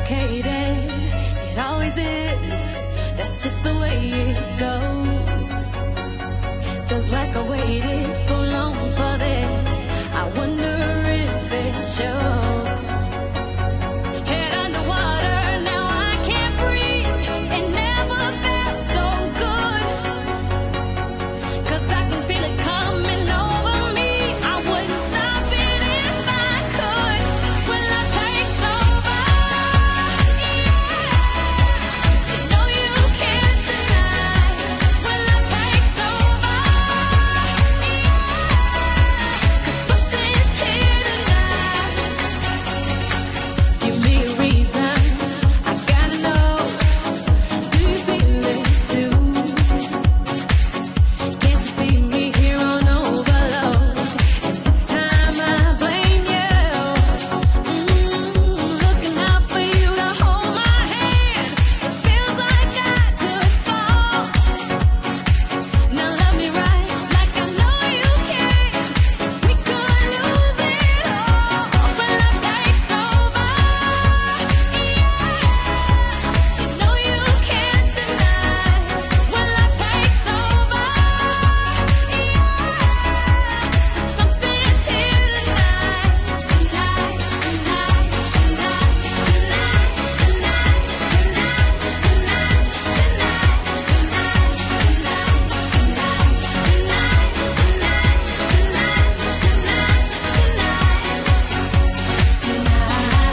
complicated. It always is. That's just the way it goes. Feels like I waited so long for this. I wonder if it shows. Head underwater, now I can't breathe. It never felt so good. 'Cause I can feel it coming over me. I wouldn't stop it if I could. Will I take over? Yeah. You know you can't deny. Will I take over? Yeah. 'Cause something's here tonight. Give me a reason. I gotta know. Do you feel it too? Can't you see me here on overload? And this time I blame you. Looking out for you to hold my hand. It feels like I could fall. Now love me right, like I know you can. We could lose it all. Will I take over? Yeah. You know you can't deny. Will I take over? Yeah. Something's here tonight. Tonight, tonight, tonight, tonight, tonight, tonight, tonight, tonight,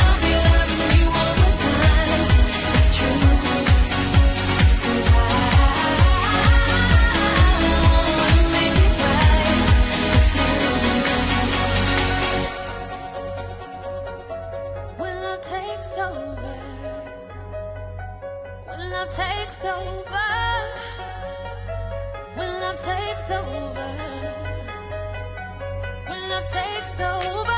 I'll be loving you all the time. It's true. 'Cause I wanna make it right with you. When love takes over, when love takes over, when love takes over, when love takes over.